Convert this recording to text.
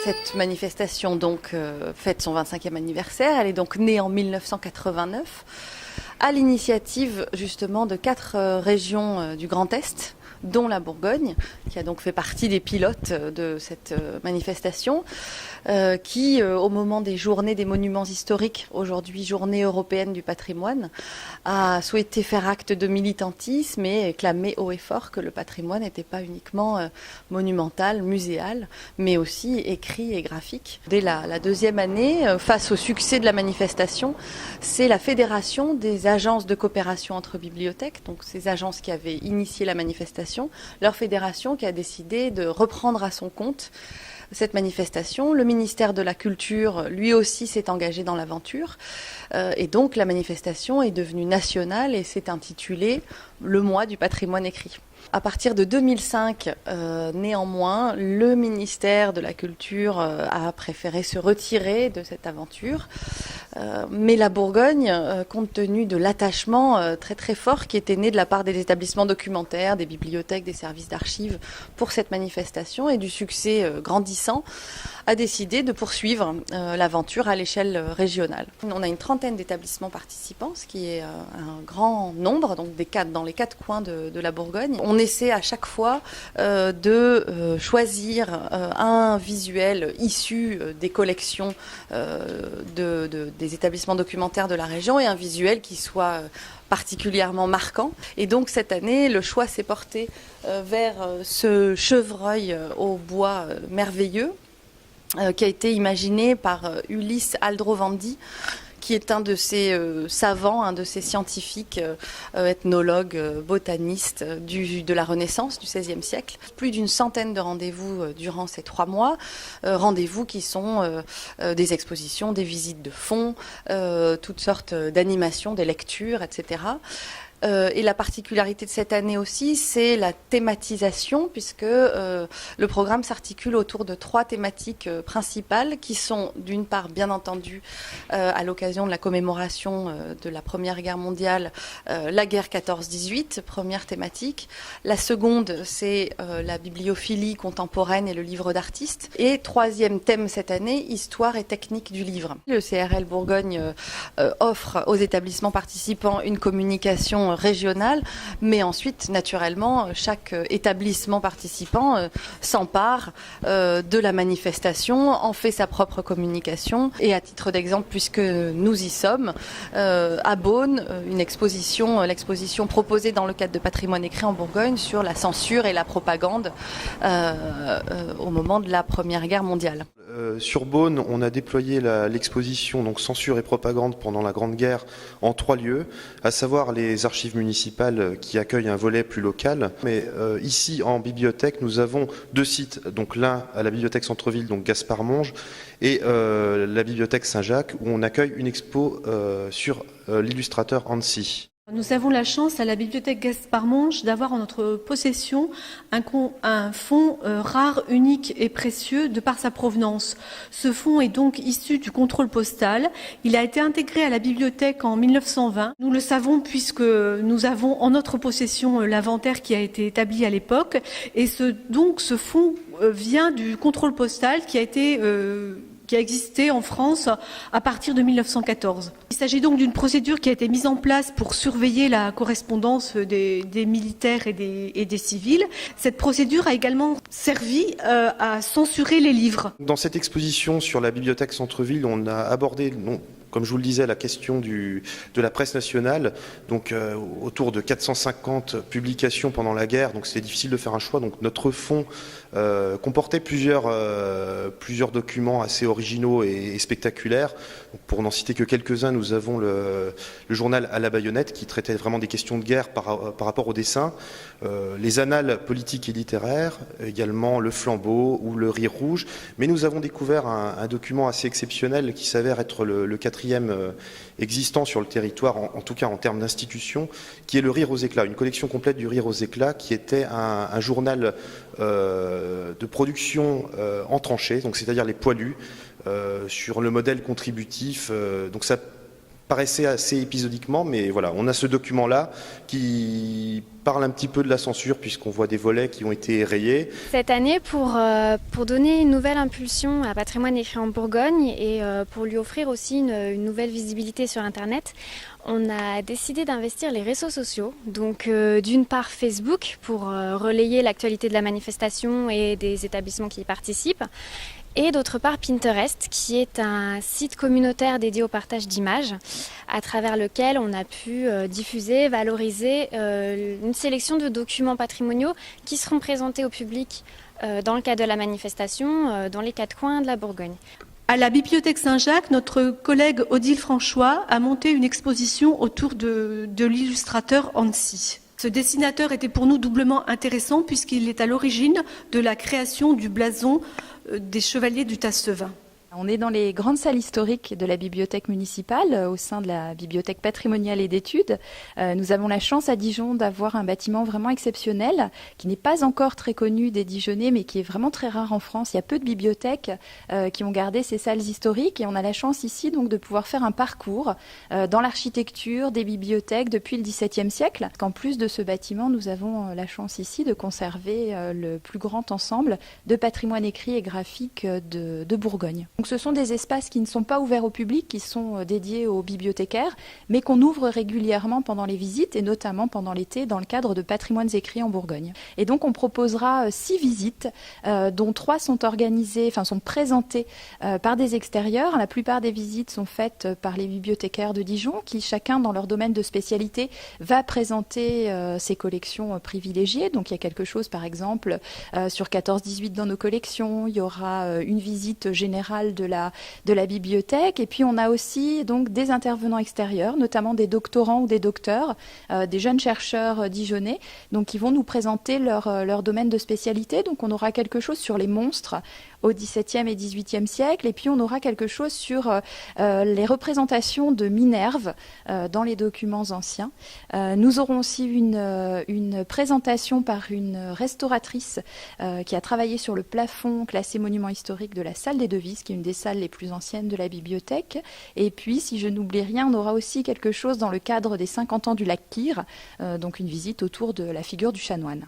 Cette manifestation donc fête son 25e anniversaire. Elle est donc née en 1989 à l'initiative justement de 4 régions du Grand Est, dont la Bourgogne, qui a donc fait partie des pilotes de cette manifestation, qui, au moment des journées des monuments historiques, aujourd'hui journée européenne du patrimoine, a souhaité faire acte de militantisme et clamer haut et fort que le patrimoine n'était pas uniquement monumental, muséal, mais aussi écrit et graphique. Dès la deuxième année, face au succès de la manifestation, c'est la Fédération des agences de coopération entre bibliothèques, donc ces agences qui avaient initié la manifestation, leur fédération qui a décidé de reprendre à son compte cette manifestation. Le ministère de la Culture, lui aussi, s'est engagé dans l'aventure. Et donc, la manifestation est devenue nationale et s'est intitulée « Le mois du patrimoine écrit ». À partir de 2005, néanmoins, le ministère de la Culture a préféré se retirer de cette aventure. Mais la Bourgogne, compte tenu de l'attachement très très fort qui était né de la part des établissements documentaires, des bibliothèques, des services d'archives pour cette manifestation et du succès grandissant, a décidé de poursuivre l'aventure à l'échelle régionale. On a une trentaine d'établissements participants, ce qui est un grand nombre, donc dans les 4 coins de la Bourgogne. On essaie à chaque fois de choisir un visuel issu des collections des établissements documentaires de la région et un visuel qui soit particulièrement marquant. Et donc cette année, le choix s'est porté vers ce chevreuil au bois merveilleux qui a été imaginé par Ulysse Aldrovandi, qui est un de ces savants, un de ces scientifiques, ethnologues, botanistes de la Renaissance, du XVIe siècle. Plus d'une centaine de rendez-vous durant ces 3 mois, rendez-vous qui sont des expositions, des visites de fond, toutes sortes d'animations, des lectures, etc. Et la particularité de cette année aussi, c'est la thématisation, puisque le programme s'articule autour de 3 thématiques principales, qui sont d'une part, bien entendu, à l'occasion de la commémoration de la Première Guerre mondiale, la guerre 14-18, première thématique. La seconde, c'est la bibliophilie contemporaine et le livre d'artistes. Et 3e thème cette année, histoire et technique du livre. Le CRL Bourgogne offre aux établissements participants une communication régionale, mais ensuite, naturellement, chaque établissement participant s'empare de la manifestation, en fait sa propre communication. Et à titre d'exemple, puisque nous y sommes, à Beaune, l'exposition proposée dans le cadre de Patrimoine écrit en Bourgogne sur la censure et la propagande au moment de la Première Guerre mondiale. Sur Beaune, on a déployé l'exposition donc censure et propagande pendant la Grande Guerre en 3 lieux, à savoir les archives municipales qui accueillent un volet plus local. Mais ici, en bibliothèque, nous avons 2 sites, donc l'un à la bibliothèque Centre-Ville, donc Gaspard Monge, et la bibliothèque Saint-Jacques, où on accueille une expo sur l'illustrateur Annecy. Nous avons la chance à la bibliothèque Gaspard Monge d'avoir en notre possession un fonds rare, unique et précieux de par sa provenance. Ce fonds est donc issu du contrôle postal. Il a été intégré à la bibliothèque en 1920. Nous le savons puisque nous avons en notre possession l'inventaire qui a été établi à l'époque. Et ce fonds vient du contrôle postal qui a existé en France à partir de 1914. Il s'agit donc d'une procédure qui a été mise en place pour surveiller la correspondance des militaires et des civils. Cette procédure a également servi à censurer les livres. Dans cette exposition sur la bibliothèque Centre-Ville, on a abordé, comme je vous le disais, la question de la presse nationale, donc autour de 450 publications pendant la guerre, donc c'est difficile de faire un choix. Donc notre fonds comportait plusieurs documents assez originaux et spectaculaires. Donc, pour n'en citer que quelques-uns, nous avons le journal à la baïonnette qui traitait vraiment des questions de guerre par rapport au dessin, les annales politiques et littéraires, également le flambeau ou le rire rouge. Mais nous avons découvert un document assez exceptionnel qui s'avère être le 4e existant sur le territoire, en tout cas en termes d'institution, qui est le Rire aux éclats, une collection complète du Rire aux éclats, qui était un journal de production en tranchée, donc c'est-à-dire les poilus, sur le modèle contributif. Donc ça paraissait assez épisodiquement, mais voilà, on a ce document-là qui parle un petit peu de la censure puisqu'on voit des volets qui ont été rayés. Cette année, pour donner une nouvelle impulsion à Patrimoine écrit en Bourgogne et pour lui offrir aussi une nouvelle visibilité sur Internet, on a décidé d'investir les réseaux sociaux. Donc d'une part Facebook pour relayer l'actualité de la manifestation et des établissements qui y participent. Et d'autre part Pinterest, qui est un site communautaire dédié au partage d'images, à travers lequel on a pu diffuser, valoriser une sélection de documents patrimoniaux qui seront présentés au public dans le cadre de la manifestation dans les 4 coins de la Bourgogne. À la Bibliothèque Saint-Jacques, notre collègue Odile François a monté une exposition autour de l'illustrateur Annecy. Ce dessinateur était pour nous doublement intéressant puisqu'il est à l'origine de la création du blason des Chevaliers du Tassevin. On est dans les grandes salles historiques de la bibliothèque municipale, au sein de la bibliothèque patrimoniale et d'études. Nous avons la chance à Dijon d'avoir un bâtiment vraiment exceptionnel, qui n'est pas encore très connu des Dijonnais, mais qui est vraiment très rare en France. Il y a peu de bibliothèques qui ont gardé ces salles historiques, et on a la chance ici donc de pouvoir faire un parcours dans l'architecture des bibliothèques depuis le XVIIe siècle. En plus de ce bâtiment, nous avons la chance ici de conserver le plus grand ensemble de patrimoine écrit et graphique de Bourgogne. Donc ce sont des espaces qui ne sont pas ouverts au public, qui sont dédiés aux bibliothécaires, mais qu'on ouvre régulièrement pendant les visites et notamment pendant l'été dans le cadre de patrimoines écrits en Bourgogne. Et donc on proposera 6 visites, dont 3 sont présentées par des extérieurs. La plupart des visites sont faites par les bibliothécaires de Dijon, qui chacun dans leur domaine de spécialité va présenter ses collections privilégiées. Donc il y a quelque chose par exemple sur 14-18 dans nos collections, il y aura une visite générale de la bibliothèque, et puis on a aussi donc des intervenants extérieurs, notamment des doctorants ou des docteurs, des jeunes chercheurs dijonnais, donc qui vont nous présenter leur domaine de spécialité. Donc on aura quelque chose sur les monstres au XVIIe et XVIIIe siècle, et puis on aura quelque chose sur les représentations de Minerve dans les documents anciens. Nous aurons aussi une présentation par une restauratrice qui a travaillé sur le plafond classé monument historique de la salle des devises, qui est une des salles les plus anciennes de la bibliothèque. Et puis, si je n'oublie rien, on aura aussi quelque chose dans le cadre des 50 ans du lac Kyr, donc une visite autour de la figure du chanoine.